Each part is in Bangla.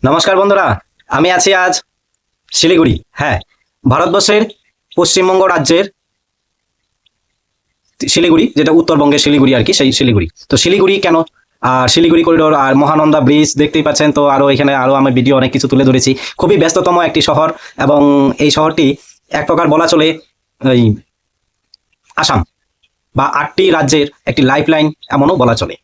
নমস্কার বন্ধুরা, আমি আছি আজ শিলিগুড়ি। হ্যাঁ, ভারতবর্ষের পশ্চিমবঙ্গ রাজ্যের শিলিগুড়ি, যেটা উত্তরবঙ্গের শিলিগুড়ি আর কি, সেই শিলিগুড়ি। তো শিলিগুড়ি কেন, আর শিলিগুড়ি করিডোর আর মহানন্দা ব্রিজ দেখতেই পাচ্ছেন। তো আরো এখানে আরো আমি ভিডিও অনেক কিছু তুলে ধরেছি। খুবই ব্যস্ততম একটি শহর, এবং এই শহরটি এক প্রকার বলা চলে এই আসাম বা 8টি রাজ্যের একটি লাইফলাইন এমনও বলা চলে।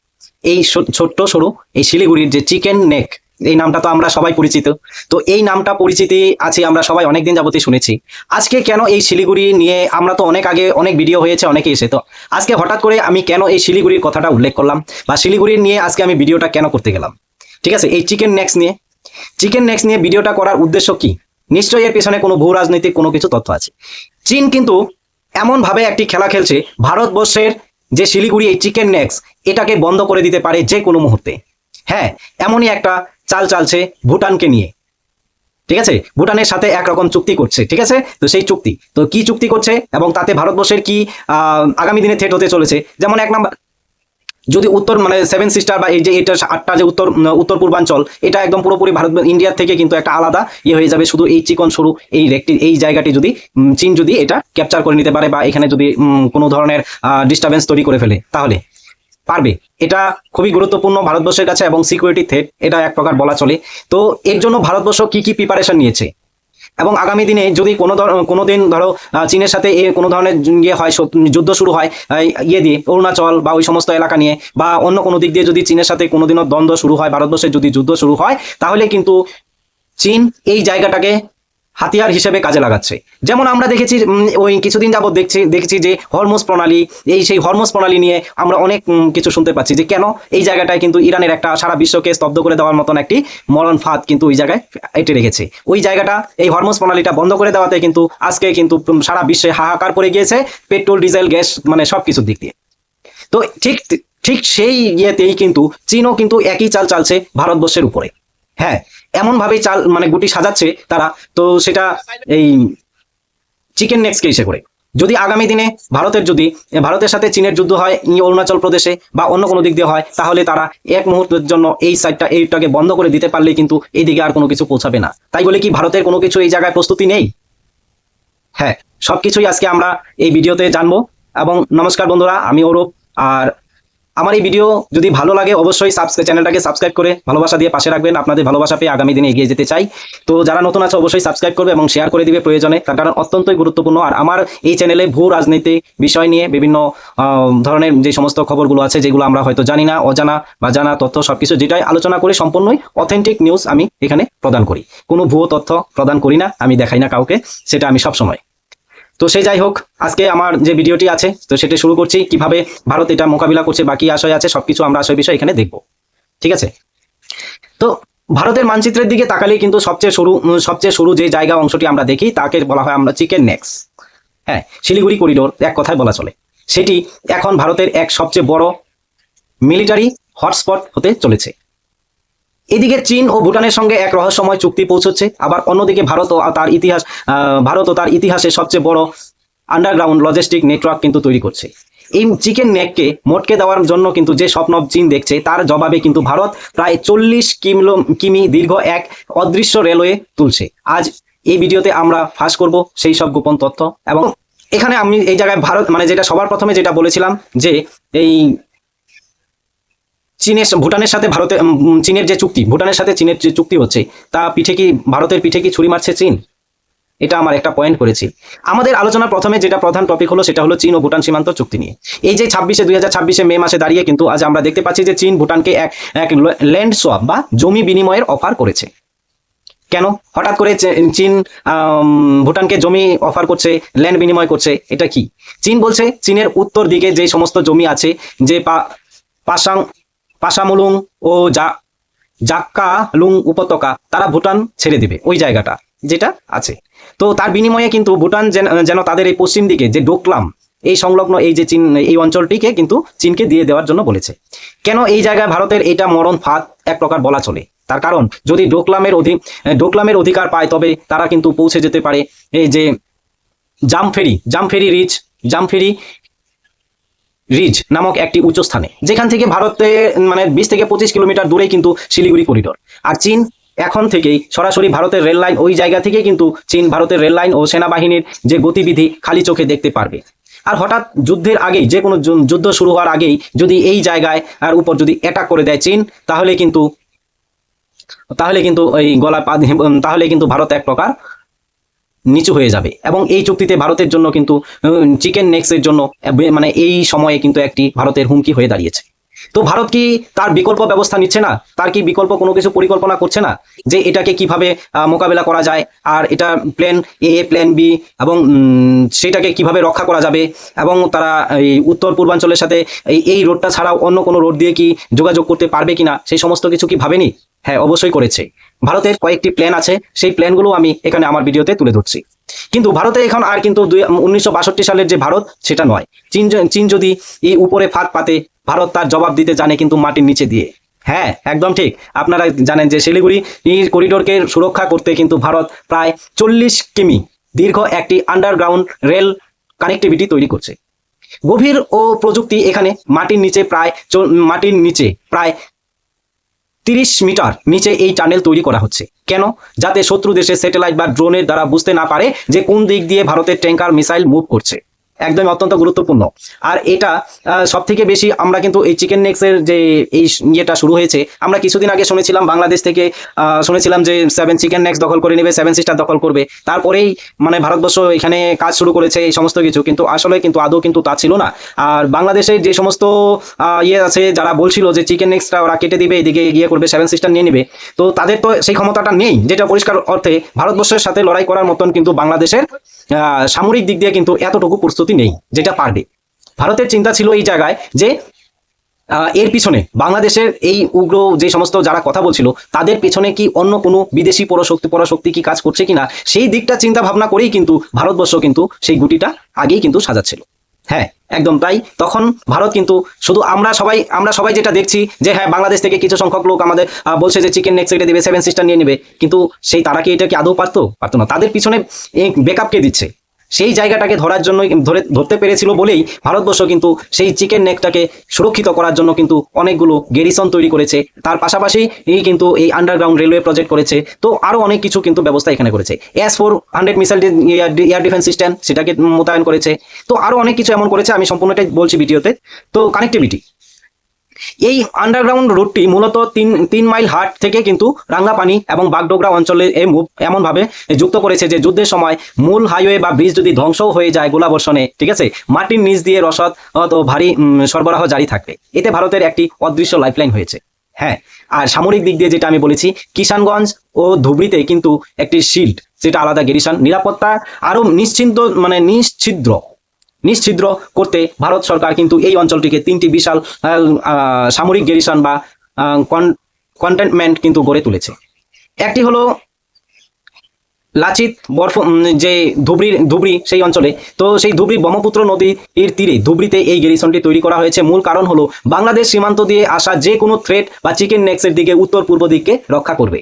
এই ছোট্ট সরু এই শিলিগুড়ির যে চিকেন নেক, এই নামটা তো আমরা সবাই পরিচিত। তো এই নামটা পরিচিতি আছে, আমরা সবাই অনেকদিন যাবতই শুনেছি। আজকে কেন এই শিলিগুড়ি নিয়ে, আমরা তো অনেক আগে অনেক ভিডিও হয়েছে, অনেকে এসে, তো আজকে হঠাৎ করে আমি কেন এই শিলিগুড়ির কথাটা উল্লেখ করলাম, বা শিলিগুড়ির নিয়ে আজকে আমি ভিডিওটা কেন করতে গেলাম। ঠিক আছে, এই চিকেন নেক্স নিয়ে ভিডিওটা করার উদ্দেশ্য কি? নিশ্চয়ই এর পেছনে কোনো ভূ রাজনৈতিক কোনো কিছু তথ্য আছে। চীন কিন্তু এমন ভাবে একটি খেলা খেলছে, ভারতবর্ষের যে শিলিগুড়ি এই চিকেন নেক্স, এটাকে বন্ধ করে দিতে পারে যে কোনো মুহূর্তে। হ্যাঁ, এমনই একটা চাল চালছে ভুটানকে নিয়ে। ঠিক আছে, ভুটানের সাথে একরকম চুক্তি করছে। ঠিক আছে, তো সেই চুক্তি, তো কি চুক্তি করছে এবং তাতে ভারতবর্ষের কি আগামী দিনে থ্রেট হতে চলেছে। যেমন এক নাম্বার, যদি উত্তর মানে সেভেন সিস্টার বা এই যে এটা 8টা যে উত্তর পূর্বাঞ্চল, এটা একদম পুরোপুরি ভারত ইন্ডিয়ার থেকে কিন্তু একটা আলাদা হয়ে যাবে। শুধু এই চিকন সরু এই জায়গাটি যদি চীন যদি এটা ক্যাপচার করে নিতে পারে, বা এখানে যদি কোনো ধরনের ডিস্টারবেন্স তৈরি করে ফেলে, তাহলে পারবে। এটা খুবই গুরুত্বপূর্ণ ভারতবর্ষের কাছে, এবং সিকিউরিটি থ্রেট এটা এক প্রকার বলা চলে। তো এর জন্য ভারতবর্ষ কি কি প্রিপারেশন নিয়েছে, এবং আগামী দিনে যদি কোনো দিন ধরো চীনের সাথে কোনো ধরনের হয়, যুদ্ধ শুরু হয় দিয়ে অরুণাচল বা ওই সমস্ত এলাকা নিয়ে, বা অন্য কোনো দিক দিয়ে যদি চীনের সাথে কোনোদিনও দ্বন্দ্ব শুরু হয়, ভারতবর্ষের যদি যুদ্ধ শুরু হয়, তাহলে কিন্তু চীন এই জায়গাটাকে হাতিয়ার হিসেবে কাজে লাগাচ্ছে। যেমন আমরা দেখেছি ওই কিছুদিন যাবত দেখেছি যে হরমুজ প্রণালী, সেই হরমুজ প্রণালী নিয়ে আমরা অনেক কিছু শুনতে পাচ্ছি, যে কেন এই জায়গাটায় কিন্তু ইরানের একটা সারা বিশ্বকে স্তব্ধ করে দেওয়ার মতন একটি মরণ ফাঁদ কিন্তু ওই জায়গায় এঁটে রেখেছে। ওই জায়গাটা, এই হরমুজ প্রণালীটা বন্ধ করে দেওয়াতে কিন্তু আজকে কিন্তু সারা বিশ্বে হাহাকার পড়ে গিয়েছে, পেট্রোল ডিজেল গ্যাস মানে সবকিছুর দিক দিয়ে। তো ঠিক ঠিক সেই ইয়েতেই কিন্তু চীনও কিন্তু একই চাল চালছে ভারতবর্ষের উপরে। হ্যাঁ, এমন ভাবেই চাল মানে গুটি সাজাচ্ছে তারা। তো সেটা এই চিকেন নেক্সটকে ইসে করে, যদি আগামী দিনে ভারতের সাথে চীনের যুদ্ধ হয় অরুণাচল প্রদেশে বা অন্য কোনো দিক দিয়ে হয়, তাহলে তারা এক মুহূর্তের জন্য এই সাইডটা এইটাকে বন্ধ করে দিতে পারলে কিন্তু এইদিকে আর কোনো কিছু পৌঁছাবে না। তাই বলে কি ভারতের কোনো কিছু এই জায়গায় প্রস্তুতি নেই? হ্যাঁ, সবকিছুই আজকে আমরা এই ভিডিওতে জানবো। এবং নমস্কার বন্ধুরা, আমি অরূপ। আর আমার এই ভিডিও যদি ভালো লাগে, অবশ্যই চ্যানেলটাকে সাবস্ক্রাইব করে ভালোবাসা দিয়ে পাশে রাখবেন। আপনাদের ভালোবাসা পেয়ে আগামী দিনে এগিয়ে যেতে চাই। তো যারা নতুন আছে অবশ্যই সাবস্ক্রাইব করবে এবং শেয়ার করে দিবে প্রয়োজনে, তার কারণ অত্যন্তই গুরুত্বপূর্ণ। আর আমার এই চ্যানেলে ভূ রাজনীতি বিষয় নিয়ে বিভিন্ন ধরনের যে সমস্ত খবরগুলো আছে, যেগুলো আমরা হয়তো জানি না, অজানা বা জানা তথ্য সবকিছু যেটাই আলোচনা করে সম্পূর্ণই অথেন্টিক নিউজ আমি এখানে প্রদান করি। কোনো ভুয়ো তথ্য প্রদান করি না, আমি দেখাই না কাউকে, সেটা আমি সবসময়। তো সেই যাই হোক, আজকে আমার যে ভিডিওটি আছে তো সেটা শুরু করছি, কিভাবে ভারত এটা মোকাবিলা করছে, বাকি আশয় আছে, সবকিছু আমরা আশয় বিষয় এখানে দেখব। ঠিক আছে, তো ভারতের মানচিত্রের দিকে তাকালেই কিন্তু সবচেয়ে সরু যে জায়গা অংশটি আমরা দেখি, তাকে বলা হয় আমরা চিকেন নেক্স। হ্যাঁ, শিলিগুড়ি করিডোর এক কথায় বলা চলে। সেটি এখন ভারতের এক সবচেয়ে বড় মিলিটারি হটস্পট হতে চলেছে। এদিকে চীন ও ভুটানের সঙ্গে এক রহস্যময় চুক্তি পৌঁছচ্ছে, আবার অন্যদিকে ভারত ও তার ইতিহাসে সবচেয়ে বড় আন্ডারগ্রাউন্ড লজিস্টিক নেটওয়ার্ক কিন্তু তৈরি করছে। এই চিকেন নেককে মোটকে দেওয়ার জন্য কিন্তু যে স্বপ্ন চীন দেখছে, তার জবাবে কিন্তু ভারত প্রায় 40 কিমি দীর্ঘ এক অদৃশ্য রেলওয়ে তুলছে। আজ এই ভিডিওতে আমরা ফাঁস করব সেই সব গোপন তথ্য। এবং এখানে আমি এই জায়গায় ভারত মানে যেটা সবার প্রথমে যেটা বলেছিলাম, যে এই ভুটানের সাথে চীনের যে চুক্তি হচ্ছে, তা ভারতের পিঠে কি ছুরি মারছে চীন? এটা আমার একটা পয়েন্ট করেছি। আমাদের আলোচনার প্রথমে যেটা প্রধান টপিক হলো, সেটা হলো চীন ও ভুটান সীমান্ত চুক্তি নিয়ে। এই যে 2026 মে মাসে দাঁড়িয়ে কিন্তু আজ আমরা দেখতে পাচ্ছি যে চীন ভুটানকে এক ল্যান্ড সোয়াপ বা জমি বিনিময়ের অফার করেছে। কেন হঠাৎ করে চীন ভুটানকে জমি অফার করছে, ল্যান্ড বিনিময় করছে? এটা কি? চীন বলছে চীনের উত্তর দিকে যে সমস্ত জমি আছে, যে পাশামুলুং ও জাক্কালুং উপত্যকা, তারা ভুটান ছেড়ে দিবে ওই জায়গাটা যেটা আছে। তো তার বিনিময়ে কিন্তু ভুটান যেন তাদের এই পশ্চিম দিকে যে ডোকলাম এই সংলগ্ন এই যে চীন এই অঞ্চলটিকে কিন্তু চীনকে দিয়ে দেওয়ার জন্য বলেছে। কেন এই জায়গায় ভারতের এটা মরণ ফাঁদ এক প্রকার বলা চলে? তার কারণ যদি ডোকলামের অধিকার পায়, তবে তারা কিন্তু পৌঁছে যেতে পারে এই যে জামফেরি রিজ নামক একটি উচ্চ স্থানে, যেখান থেকে ভারতে মানে 20 থেকে 25 কিলোমিটার দূরেই কিন্তু শিলিগুড়ি করিডোর। আর চীন এখন থেকেই সরাসরি ভারতের রেল লাইন ওই জায়গা থেকে কিন্তু চীন ভারতের রেল লাইন ও সেনাবাহিনীর যে গতিবিধি খালি চোখে দেখতে পারবে। আর হঠাৎ যুদ্ধের আগেই, যে কোনো যুদ্ধ শুরু হওয়ার আগেই যদি এই জায়গায় আর উপর যদি অ্যাটাক করে দেয় চীন, তাহলে কিন্তু ওই তাহলে কিন্তু ভারত এক প্রকার নিচু হয়ে যাবে। এবং এই চুক্তিতে ভারতের জন্য কিন্তু চিকেন নেক্সের জন্য মানে এই সময়ে কিন্তু একটি ভারতের হুমকি হয়ে দাঁড়িয়েছে। তো ভারত কি তার বিকল্প ব্যবস্থা নিচ্ছে না? তার কি বিকল্প কোনো কিছু পরিকল্পনা করছে না যে এটাকে কিভাবে মোকাবেলা করা যায়, আর এটা প্ল্যান এ, প্ল্যান বি, এবং সেটাকে কিভাবে রক্ষা করা যাবে, এবং তারা এই উত্তর পূর্বাঞ্চলের সাথে এই রোডটা ছাড়াও অন্য কোনো রোড দিয়ে কি যোগাযোগ করতে পারবে কিনা, সেই সমস্ত কিছু কি ভাবেনি? হ্যাঁ, অবশ্যই করেছে। ভারতের কয়েকটি প্ল্যান আছে, সেই প্ল্যানগুলো আমি এখানে আমার ভিডিওতে তুলে ধরছি। কিন্তু ভারতে এখন আর কিন্তু 1962 সালের যে ভারত সেটা নয়। চীন যদি এই উপরে ফাঁদ পাতে, ভারত তার জবাব দিতে জানে কিন্তু মাটির নিচে দিয়ে। হ্যাঁ, একদম ঠিক। আপনারা জানেন যে শিলিগুড়ি করিডোরকে সুরক্ষা করতে কিন্তু ভারত প্রায় 40 কিমি দীর্ঘ একটি আন্ডারগ্রাউন্ড রেল কানেক্টিভিটি তৈরি করছে। গভীর ও প্রযুক্তি এখানে মাটির নিচে প্রায় 30 মিটার নিচে এই টানেল তৈরি করা হচ্ছে। কেন? যাতে শত্রু দেশের স্যাটেলাইট বা ড্রোনের দ্বারা বুঝতে না পারে যে কোন দিক দিয়ে ভারতের ট্যাঙ্কার মিসাইল মুভ করছে। একদম অত্যন্ত গুরুত্বপূর্ণ। আর এটা সব থেকে বেশি আমরা কিন্তু এই চিকেন নেক্সের যে এই ইয়েটা শুরু হয়েছে, আমরা কিছুদিন আগে শুনেছিলাম বাংলাদেশ থেকে শুনেছিলাম যে 7 চিকেন নেক্স দখল করে নেবে, 7 সিস্টার দখল করবে, তারপরেই মানে ভারতবর্ষ এখানে কাজ শুরু করেছে এই সমস্ত কিছু। কিন্তু আসলে কিন্তু আদৌ কিন্তু তা ছিল না। আর বাংলাদেশের যে সমস্ত ইয়ে আছে যারা বলছিল যে চিকেন নেক্সটা ওরা কেটে দিবে, এদিকে ইয়ে করবে, 7 সিস্টার নিয়ে নেবে, তো তাদের তো সেই ক্ষমতাটা নেই। যেটা পরিষ্কার অর্থে ভারতবর্ষের সাথে লড়াই করার মতন কিন্তু বাংলাদেশের সামরিক দিক দিয়ে কিন্তু এতটুকু প্রস্তুতি নেই যেটা পারবে। ভারতের চিন্তা ছিল এই জায়গায় যে এর পিছনে বাংলাদেশের এই উগ্র যে সমস্ত যারা কথা বলছিল তাদের পেছনে কি অন্য কোনো বিদেশি পরাশক্তি কি কাজ করছে কিনা, সেই দিকটা চিন্তা ভাবনা করেই কিন্তু ভারতবর্ষ কিন্তু সেই গুটিটা আগেই কিন্তু সাজাচ্ছিল। হ্যাঁ, একদম তাই। তখন ভারত কিন্তু শুধু আমরা সবাই যেটা দেখছি যে হ্যাঁ, বাংলাদেশ থেকে কিছু সংখ্যক লোক আমাদের বলছে যে চিকেন নেক্সট কেটে দেবে, 7 সিস্টার নিয়ে নেবে, কিন্তু তারা কি এটা কি আদৌ পারতো না। তাদের পিছনে ব্যাকআপ কে দিচ্ছে, সেই জায়গাটাকে ধরার জন্য ধরতে পেরেছিল বলেই ভারতবর্ষ কিন্তু সেই চিকেন নেকটাকে সুরক্ষিত করার জন্য কিন্তু অনেকগুলো গেরিসন তৈরি করেছে। তার পাশাপাশি কিন্তু এই আন্ডারগ্রাউন্ড রেলওয়ে প্রজেক্ট করেছে। তো আরো অনেক কিছু কিন্তু ব্যবস্থা এখানে করেছে। S-400 missile air defence system সেটাকে মোতায়েন করেছে। তো আরো অনেক কিছু এমন করেছে, আমি সম্পূর্ণটাই বলছি ভিডিওতে। তো কানেক্টিভিটি, এই আন্ডারগ্রাউন্ড রুটটি মূলত 3 মাইল হাট থেকে কিন্তু রাঙ্গাপানি এবং বাগডোগরা অঞ্চলে এমনভাবে যুক্ত করেছে যে যুদ্ধের সময় মূল হাইওয়ে বা ব্রিজ যদি ধ্বংস হয়ে যায় গোলাবর্ষণে, ঠিক আছে, মাটির নিচ দিয়ে রসদ ও ভারী সরবরাহ জারি থাকবে। এতে ভারতের একটি অদৃশ্য লাইফলাইন হয়েছে। হ্যাঁ, আর সামরিক দিক দিয়ে যেটা আমি বলেছি, কিষানগঞ্জ ও ধুবড়িতে কিন্তু একটি শিল্ড, যেটা আলাদা গেরিশন, নিরাপত্তা আরো নিশ্ছিদ্র করতে ভারত সরকার কিন্তু এই অঞ্চলটিকে 3টি বিশাল সামরিক গেরিশন বা কন্টেনমেন্ট কিন্তু গড়ে তুলেছে। একটি হলো লাচিত যে ধুবড়ি সেই অঞ্চলে, তো সেই ধুবড়ি ব্রহ্মপুত্র নদীর তীরে ধুবড়িতে এই গেরিশনটি তৈরি করা হয়েছে। মূল কারণ হলো বাংলাদেশ সীমান্ত দিয়ে আসা যে কোনো থ্রেট বা চিকেন নেক্সের দিকে উত্তর পূর্ব দিককে রক্ষা করবে।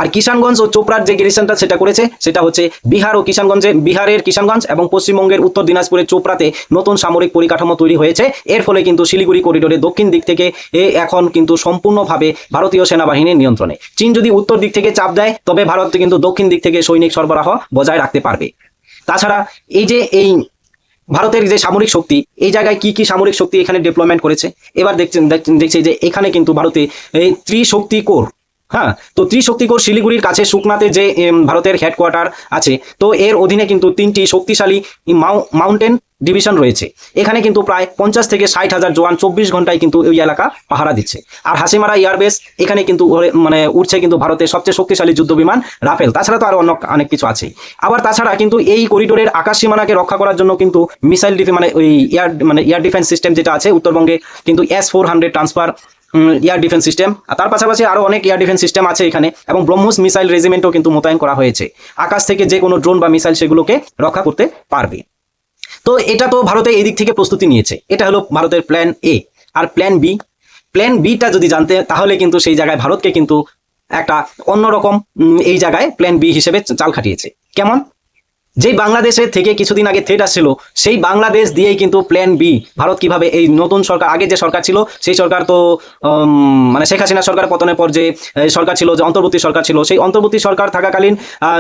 আর কিষানগঞ্জ ও চোপড়ার যে গেরিশনটা সেটা করেছে সেটা হচ্ছে বিহারের কিষানগঞ্জ এবং পশ্চিমবঙ্গের উত্তর দিনাজপুরের চোপড়াতে নতুন সামরিক পরিকাঠামো তৈরি হয়েছে। এর ফলে কিন্তু শিলিগুড়ি করিডোরে দক্ষিণ দিক থেকে এখন কিন্তু সম্পূর্ণভাবে ভারতীয় সেনাবাহিনীর নিয়ন্ত্রণে। চীন যদি উত্তর দিক থেকে চাপ দেয়, তবে ভারত কিন্তু দক্ষিণ দিক থেকে সৈনিক সরবরাহ বজায় রাখতে পারবে। তাছাড়া এই ভারতের যে সামরিক শক্তি, এই জায়গায় কি কি সামরিক শক্তি এখানে ডেভেলপমেন্ট করেছে এবার দেখছি যে এখানে কিন্তু ভারতে এই ত্রিশক্তি কোর, হ্যাঁ, তো ত্রিশক্তি কোর শিলিগুড়ির কাছে সুকনাতে যে ভারতের হেডকোয়ার্টার আছে, তো এর অধীনে কিন্তু 3টি শক্তিশালী মাউন্টেন ডিভিশন রয়েছে। এখানে কিন্তু প্রায় 50 থেকে 60 হাজার জওয়ান 24 ঘন্টায় কিন্তু ওই এলাকা পাহারা দিচ্ছে। আর হাসিমারা এয়ারবেস, এখানে কিন্তু মানে উঠছে কিন্তু ভারতের সবচেয়ে শক্তিশালী যুদ্ধ বিমান রাফেল। তাছাড়া তো আরো অনেক কিছু আছে। আবার তাছাড়া কিন্তু এই করিডোরের আকাশ সীমানাকে রক্ষা করার জন্য কিন্তু মিসাইল মানে ওই এয়ার ডিফেন্স সিস্টেম যেটা আছে উত্তরবঙ্গে কিন্তু S-400 transfer air defence system, আর তার পাশাপাশি আরো অনেক এয়ার ডিফেন্স সিস্টেম আছে এখানে, এবং ব্রহ্মোস মিসাইল রেজিমেন্টও কিন্তু মোতায়েন করা হয়েছে। আকাশ থেকে যে কোনো ড্রোন বা মিসাইল সেগুলোকে রক্ষা করতে পারবে। তো এটা তো ভারতে এই দিক থেকে প্রস্তুতি নিয়েছে। এটা হলো ভারতের প্ল্যান এ। আর প্ল্যান বিটা যদি জানতে, তাহলে কিন্তু সেই জায়গায় ভারতকে কিন্তু একটা অন্যরকম এই জায়গায় প্ল্যান বি হিসেবে চাল খাটিয়েছে। কেমন? যেই বাংলাদেশের থেকে কিছুদিন আগে থ্রেট আসছিল, সেই বাংলাদেশ দিয়েই কিন্তু প্ল্যান বি ভারত কিভাবে এই নতুন সরকার, আগে যে সরকার ছিল সেই সরকার তো মানে শেখ হাসিনা সরকার পতনের পর যে সরকার ছিল, যে অন্তর্বর্তী সরকার ছিল, সেই অন্তর্বর্তী সরকার থাকাকালীন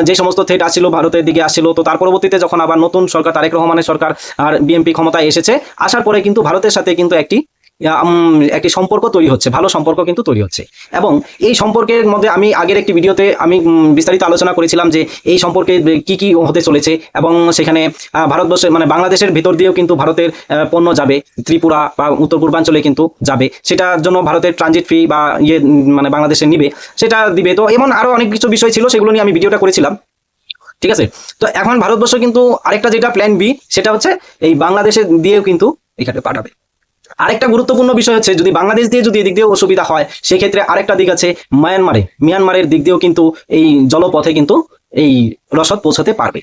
যে সমস্ত থ্রেট আসছিল ভারতের দিকে আসছিল, তো তার পরবর্তীতে যখন আবার নতুন সরকার তারেক রহমানের সরকার আর বিএনপি ক্ষমতায় এসেছে, আসার পরে কিন্তু ভারতের সাথে কিন্তু একটি সম্পর্ক তৈরি হচ্ছে, ভালো সম্পর্ক কিন্তু তৈরি হচ্ছে। এবং এই সম্পর্কের মধ্যে আমি আগের একটি ভিডিওতে আমি বিস্তারিত আলোচনা করেছিলাম যে এই সম্পর্কে কি কি হতে চলেছে, এবং সেখানে ভারতবর্ষের মানে বাংলাদেশের ভিতর দিয়েও কিন্তু ভারতের পণ্য যাবে, ত্রিপুরা বা উত্তর পূর্বাঞ্চলে কিন্তু যাবে, সেটার জন্য ভারতের ট্রানজিট ফি বা মানে বাংলাদেশে নিবে, সেটা দিবে। তো এমন আরো অনেক কিছু বিষয় ছিল, সেগুলো নিয়ে আমি ভিডিওটা করেছিলাম, ঠিক আছে। তো এখন ভারতবর্ষ কিন্তু আরেকটা যেটা প্ল্যান বি, সেটা হচ্ছে এই বাংলাদেশে দিয়েও কিন্তু এখানে পাঠাবে। আরেকটা গুরুত্বপূর্ণ বিষয় হচ্ছে, যদি বাংলাদেশ দিয়ে যদি এদিক দিয়ে অসুবিধা হয়, সেক্ষেত্রে আরেকটা দিক আছে মিয়ানমারের দিক দিয়েও কিন্তু এই জলপথে কিন্তু এই রসদ পৌঁছাতে পারবে।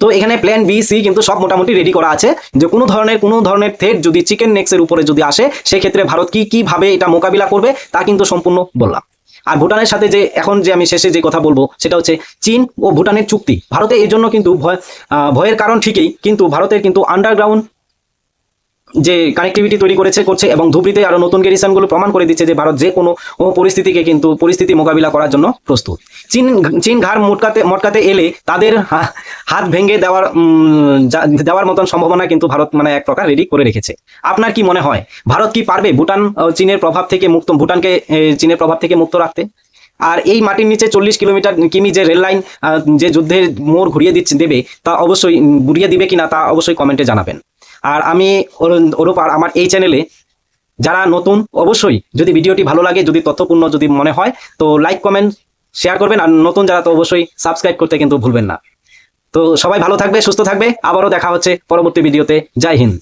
তো এখানে প্ল্যান বি সি কিন্তু সব মোটামুটি রেডি করা আছে, যে কোনো ধরনের থ্রেট যদি চিকেন নেক্সের উপরে যদি আসে, সেক্ষেত্রে ভারত কিভাবে এটা মোকাবিলা করবে তা কিন্তু সম্পূর্ণ বললাম। আর ভুটানের সাথে যে এখন যে আমি শেষে যে কথা বলবো, সেটা হচ্ছে চীন ও ভুটানের চুক্তি। ভারতে এই জন্য কিন্তু ভয়ের কারণ ঠিকই, কিন্তু ভারতের কিন্তু আন্ডারগ্রাউন্ড যে কানেক্টিভিটি তৈরি করছে, এবং ধুবড়িতে আরো নতুন গেরিশনগুলো প্রমাণ করে দিচ্ছে যে ভারত যে কোনো পরিস্থিতি মোকাবিলা করার জন্য প্রস্তুত। চীন ঘাড় মটকাতে এলে তাদের হাত ভেঙে দেওয়ার মতন সম্ভাবনা কিন্তু ভারত মানে এক প্রকার রেডি করে রেখেছে। আপনার কি মনে হয়, ভারত কি পারবে চীনের প্রভাব থেকে ভুটানকে চীনের প্রভাব থেকে মুক্ত রাখতে? আর এই মাটির নিচে 40 কিমি যে রেল লাইন যে যুদ্ধের মোড় ঘুরিয়ে দেবে, তা অবশ্যই ঘুরিয়ে দিবে কিনা তা অবশ্যই কমেন্টে জানাবেন। আর আমি ওরূপার আমার এই চ্যানেলে যারা নতুন, অবশ্যই যদি ভিডিওটি ভালো লাগে, যদি তথ্যপূর্ণ যদি মনে হয়, তো লাইক কমেন্ট শেয়ার করবেন। আর নতুন যারা, তো অবশ্যই সাবস্ক্রাইব করতে কিন্তু ভুলবেন না। তো সবাই ভালো থাকবে, সুস্থ থাকবে, আবারও দেখা হচ্ছে পরবর্তী ভিডিওতে। জয় হিন্দ।